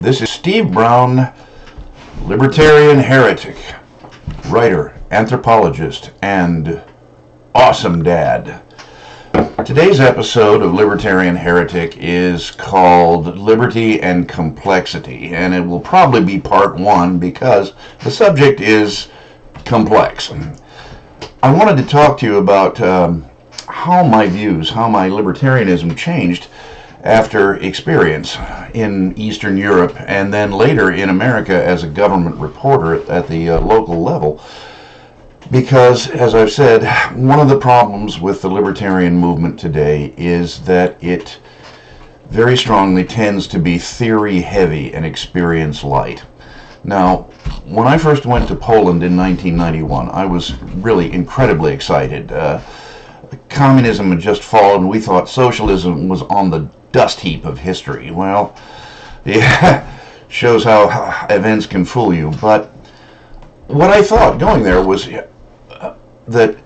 This is Steve Brown, Libertarian Heretic, writer, anthropologist, and awesome dad. Today's episode of Libertarian Heretic is called Liberty and Complexity, and it will probably be part one because the subject is complex. I wanted to talk to you about how my libertarianism changed after experience in Eastern Europe and then later in America as a government reporter at the local level. Because, as I've said, one of the problems with the libertarian movement today is that it very strongly tends to be theory heavy and experience light. Now, when I first went to Poland in 1991, I was really incredibly excited. Communism had just fallen. We thought socialism was on the dust heap of history. Well, yeah, shows how events can fool you. But what I thought going there was that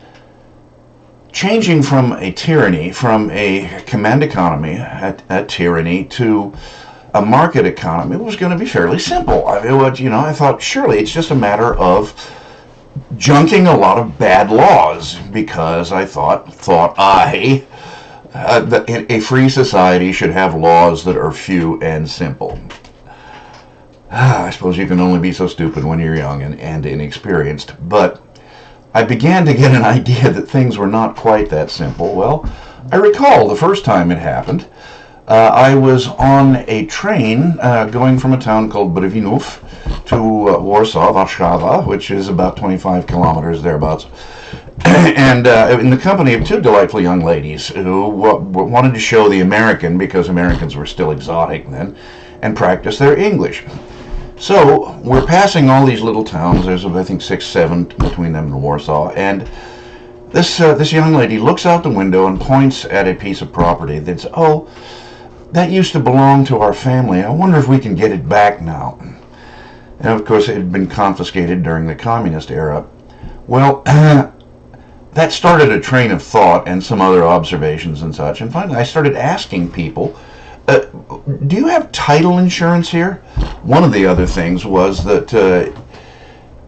changing from a tyranny, from a command economy, a tyranny, to a market economy was going to be fairly simple. I thought surely it's just a matter of junking a lot of bad laws, because I thought that a free society should have laws that are few and simple. I suppose you can only be so stupid when you're young and inexperienced, but I began to get an idea that things were not quite that simple. Well, I recall the first time it happened. I was on a train going from a town called Brwinów to Warsaw, Warszawa, which is about 25 kilometers thereabouts, and in the company of two delightful young ladies who wanted to show the American, because Americans were still exotic then, and practice their English. So we're passing all these little towns. There's, I think, 6, 7 between them and Warsaw, and this young lady looks out the window and points at a piece of property that's, oh, that used to belong to our family. I wonder if we can get it back now. And of course, it had been confiscated during the communist era. Well, that started a train of thought and some other observations and such. And finally, I started asking people, do you have title insurance here? One of the other things was that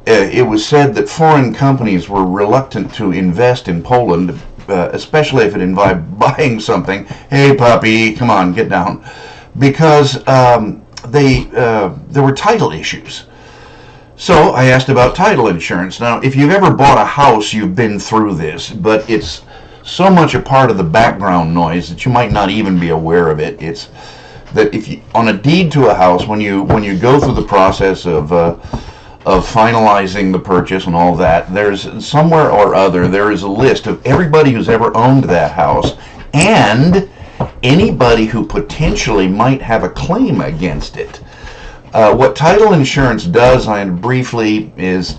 it was said that foreign companies were reluctant to invest in Poland, especially if it involved buying something. Hey, puppy, come on, get down. Because there were title issues. So I asked about title insurance. Now, if you've ever bought a house, you've been through this, but it's so much a part of the background noise that you might not even be aware of it. It's that if you, on a deed to a house, when you go through the process of finalizing the purchase and all that, there's somewhere or other there is a list of everybody who's ever owned that house and anybody who potentially might have a claim against it. What title insurance does, briefly, is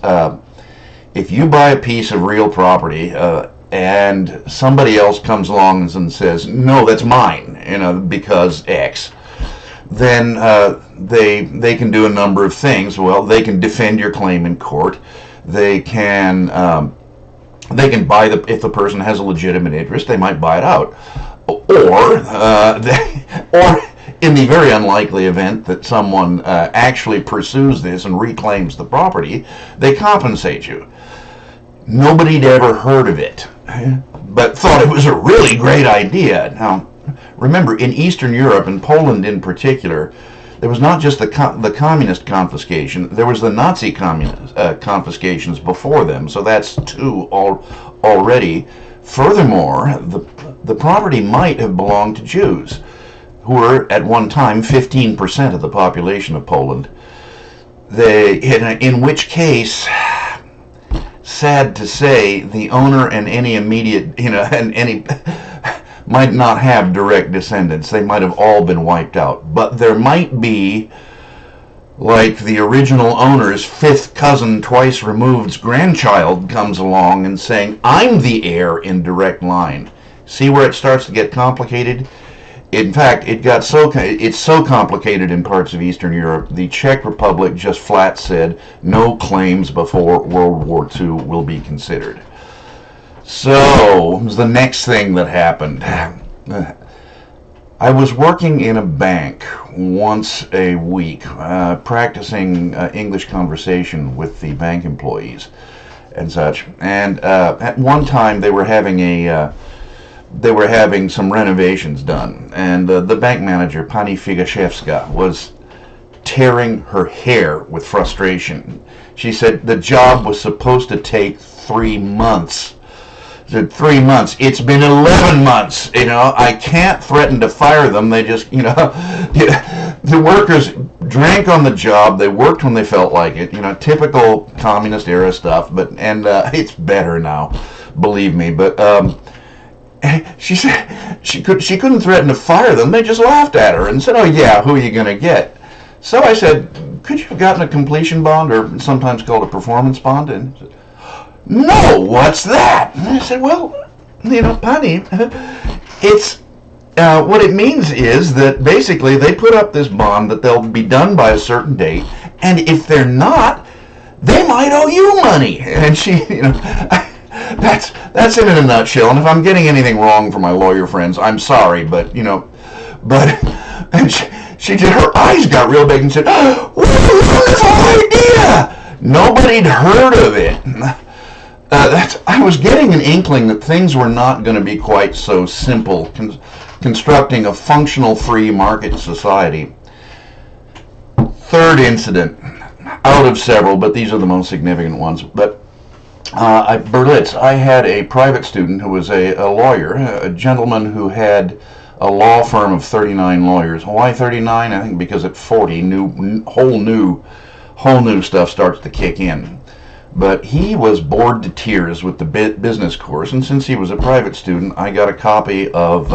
if you buy a piece of real property and somebody else comes along and says, no, that's mine, because X, then they can do a number of things. Well, they can defend your claim in court. They can buy if the person has a legitimate interest, they might buy it out, or in the very unlikely event that someone actually pursues this and reclaims the property, they compensate you. Nobody'd ever heard of it, but thought it was a really great idea. Now, remember, in Eastern Europe, and Poland in particular, there was not just the communist confiscation, there was the Nazi confiscations before them, so that's two already. Furthermore, the property might have belonged to Jews, who were at one time 15% of the population of Poland. In which case, sad to say, the owner and any immediate, and any might not have direct descendants. They might have all been wiped out. But there might be, like the original owner's fifth cousin, twice removed's grandchild comes along and saying, I'm the heir in direct line. See where it starts to get complicated? In fact, it's so complicated in parts of Eastern Europe, the Czech Republic just flat said no claims before World War II will be considered. So, the next thing that happened. I was working in a bank once a week, practicing English conversation with the bank employees and such. And at one time, they were having some renovations done, and the bank manager, Pani Figaszewska, was tearing her hair with frustration. She said the job was supposed to take 3 months. Said 3 months. It's been 11 months. I can't threaten to fire them. They just, the workers drank on the job. They worked when they felt like it. Typical communist era stuff. And it's better now, believe me. But she said she couldn't threaten to fire them. They just laughed at her and said, "Oh yeah, who are you gonna get?" So I said, "Could you have gotten a completion bond, or sometimes called a performance bond?" And he said, "No, what's that?" And I said, "Well, Pani, it's what it means is that basically they put up this bond that they'll be done by a certain date, and if they're not, they might owe you money." And she, that's it in a nutshell. And if I'm getting anything wrong for my lawyer friends, I'm sorry, but and she did. Her eyes got real big and said, "What a wonderful idea! Nobody'd heard of it." I was getting an inkling that things were not going to be quite so simple, constructing a functional free market society. Third incident, out of several, but these are the most significant ones. But Berlitz, I had a private student who was a lawyer, a gentleman who had a law firm of 39 lawyers. Why 39? I think because at 40, whole new stuff starts to kick in. But he was bored to tears with the business course, and since he was a private student, I got a copy of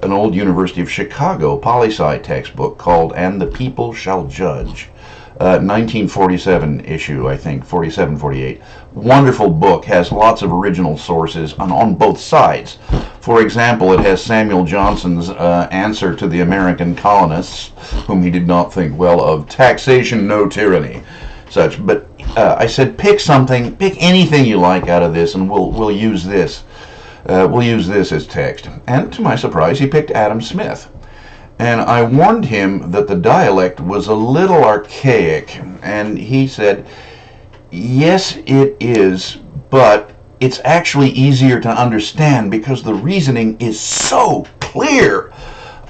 an old University of Chicago poli-sci textbook called "And the People Shall Judge," 1947 issue, I think, 47, 48. Wonderful book, has lots of original sources on both sides. For example, it has Samuel Johnson's answer to the American colonists, whom he did not think well of, "Taxation, no tyranny," such. But I said, pick anything you like out of this, and we'll use this. We'll use this as text. And to my surprise, he picked Adam Smith. And I warned him that the dialect was a little archaic, and he said, "Yes, it is, but it's actually easier to understand because the reasoning is so clear."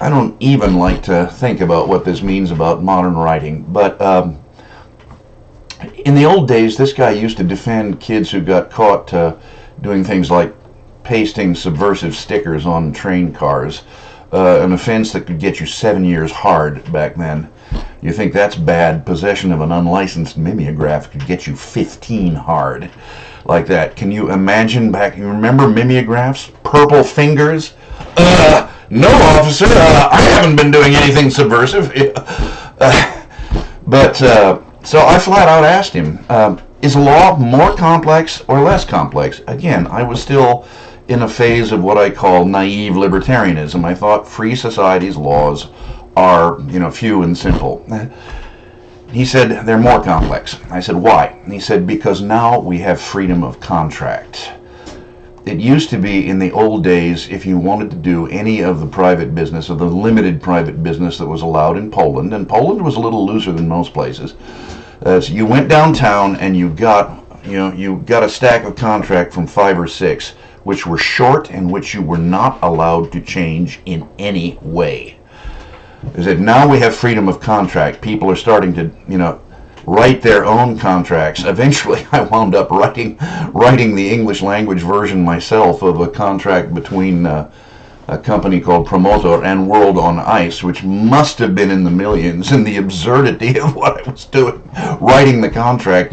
I don't even like to think about what this means about modern writing, but in the old days, this guy used to defend kids who got caught doing things like pasting subversive stickers on train cars, an offense that could get you 7 years hard back then. You think that's bad? Possession of an unlicensed mimeograph could get you 15 hard, like that. Can you imagine back? You remember mimeographs? Purple fingers? No, officer. I haven't been doing anything subversive. So I flat out asked him, is law more complex or less complex? Again, I was still in a phase of what I call naive libertarianism. I thought free societies' laws are, few and simple. He said, they're more complex. I said, why? And he said, because now we have freedom of contract. It used to be in the old days, if you wanted to do any of the private business, or the limited private business that was allowed in Poland, and Poland was a little looser than most places, so you went downtown and you got a stack of contract from 5 or 6, which were short and which you were not allowed to change in any way. Is that now we have freedom of contract. People are starting to, write their own contracts. Eventually, I wound up writing the English language version myself of a contract between a company called Promotor and World on Ice, which must have been in the millions, and the absurdity of what I was doing, writing the contract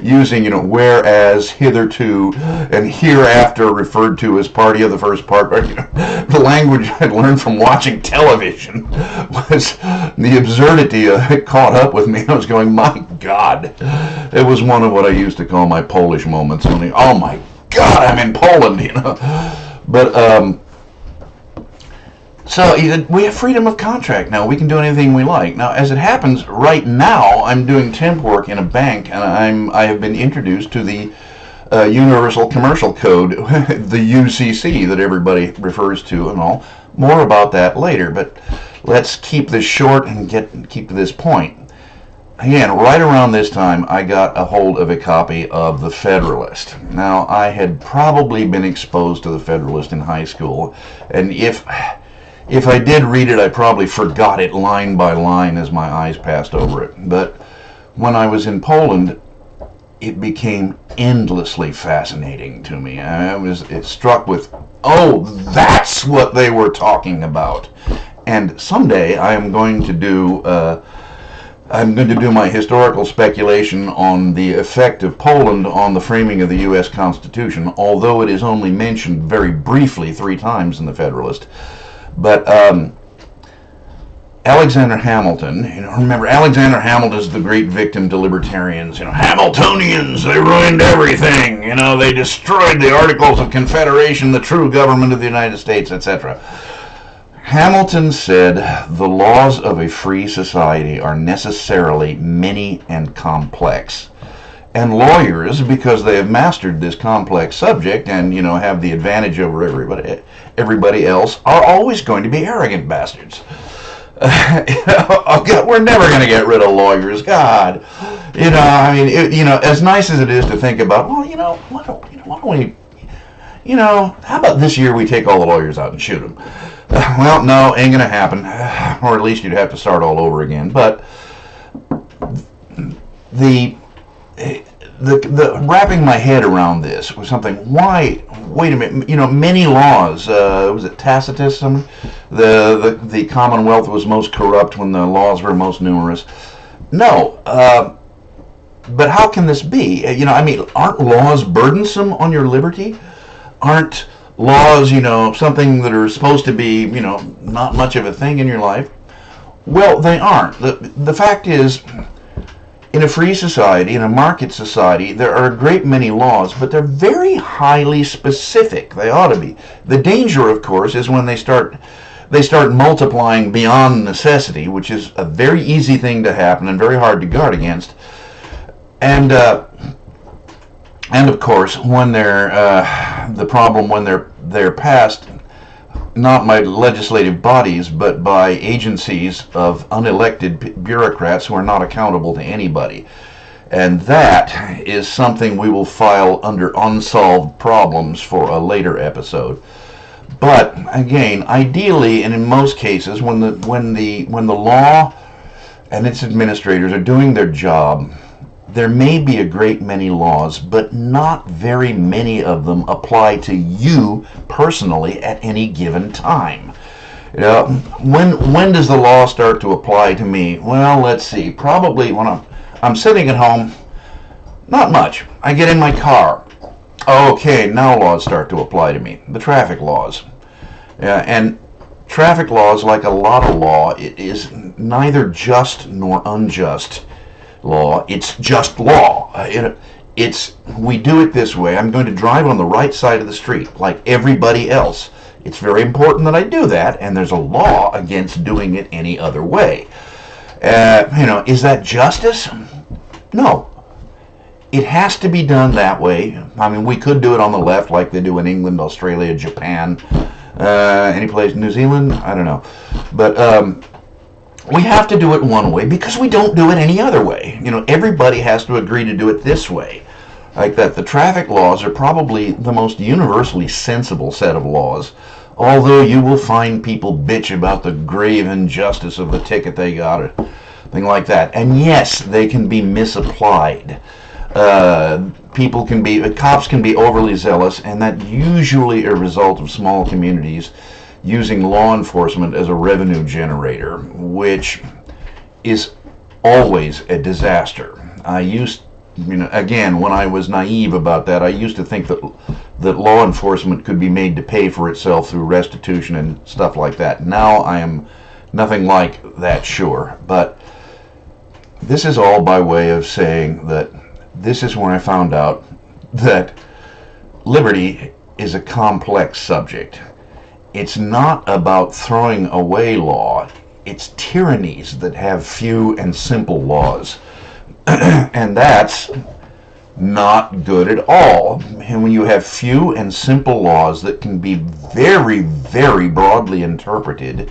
using, whereas, hitherto, and hereafter referred to as party of the first part. The language I'd learned from watching television was the absurdity of it caught up with me. I was going, my God. It was one of what I used to call my Polish moments. Only, oh my God, I'm in Poland, But, so we have freedom of contract now. We can do anything we like. Now, as it happens, right now I'm doing temp work in a bank, and I have been introduced to the Universal Commercial Code, the UCC that everybody refers to, and all. More about that later. But let's keep this short and keep to this point. Again, right around this time, I got a hold of a copy of The Federalist. Now, I had probably been exposed to The Federalist in high school, and if I did read it, I probably forgot it line by line as my eyes passed over it. But when I was in Poland, it became endlessly fascinating to me. I was struck with, oh, that's what they were talking about. And someday I am going to do my historical speculation on the effect of Poland on the framing of the U.S. Constitution, although it is only mentioned very briefly 3 times in the Federalist. But Alexander Hamilton, remember Alexander Hamilton is the great victim to libertarians. Hamiltonians, they ruined everything. They destroyed the Articles of Confederation, the true government of the United States, etc. Hamilton said, the laws of a free society are necessarily many and complex. And lawyers, because they have mastered this complex subject and, have the advantage over everybody else, are always going to be arrogant bastards. We're never going to get rid of lawyers. God, as nice as it is to think about, why don't we, how about this year we take all the lawyers out and shoot them? Well, no, ain't going to happen, or at least you'd have to start all over again. But the wrapping my head around this was something. Why? Wait a minute. Many laws. Was it Tacitus? The Commonwealth was most corrupt when the laws were most numerous. No. But how can this be? Aren't laws burdensome on your liberty? Aren't laws, something that are supposed to be, not much of a thing in your life? Well, they aren't. The fact is, in a free society, in a market society, there are a great many laws, but they're very highly specific. They ought to be. The danger, of course, is when they start multiplying beyond necessity, which is a very easy thing to happen and very hard to guard against. And of course, when they're passed, not by legislative bodies, but by agencies of unelected bureaucrats who are not accountable to anybody. And that is something we will file under unsolved problems for a later episode. But again, ideally, and in most cases, when the law and its administrators are doing their job, there may be a great many laws, but not very many of them apply to you personally at any given time. When does the law start to apply to me? Well, let's see. Probably when I'm sitting at home. Not much. I get in my car. Okay, now laws start to apply to me. The traffic laws. And traffic laws, like a lot of law, it is neither just nor unjust law. It's just law. We do it this way. I'm going to drive on the right side of the street like everybody else. It's very important that I do that, and there's a law against doing it any other way. Is that justice? No. It has to be done that way. We could do it on the left like they do in England, Australia, Japan, any place, New Zealand, I don't know. But we have to do it one way because we don't do it any other way. Everybody has to agree to do it this way. Like that, the traffic laws are probably the most universally sensible set of laws, although you will find people bitch about the grave injustice of the ticket they got or thing like that. And yes, they can be misapplied. Cops can be overly zealous, and that usually a result of small communities using law enforcement as a revenue generator, which is always a disaster. Again, when I was naive about that, I used to think that law enforcement could be made to pay for itself through restitution and stuff like that. Now I am nothing like that sure, but this is all by way of saying that this is where I found out that liberty is a complex subject. It's not about throwing away law. It's tyrannies that have few and simple laws. And that's not good at all. And when you have few and simple laws that can be very, very broadly interpreted,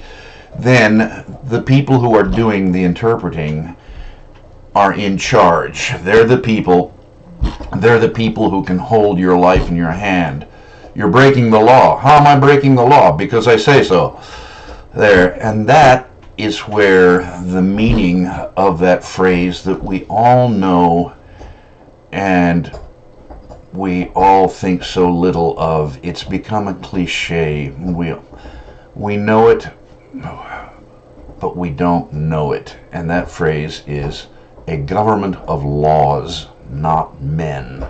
then the people who are doing the interpreting are in charge. They're the people who can hold your life in your hand. You're breaking the law. How am I breaking the law? Because I say so. There. And that is where the meaning of that phrase that we all know and we all think so little of, it's become a cliche. We know it, but we don't know it. And that phrase is a government of laws, not men.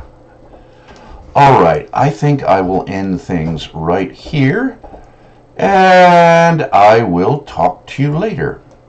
All right, I think I will end things right here, and I will talk to you later.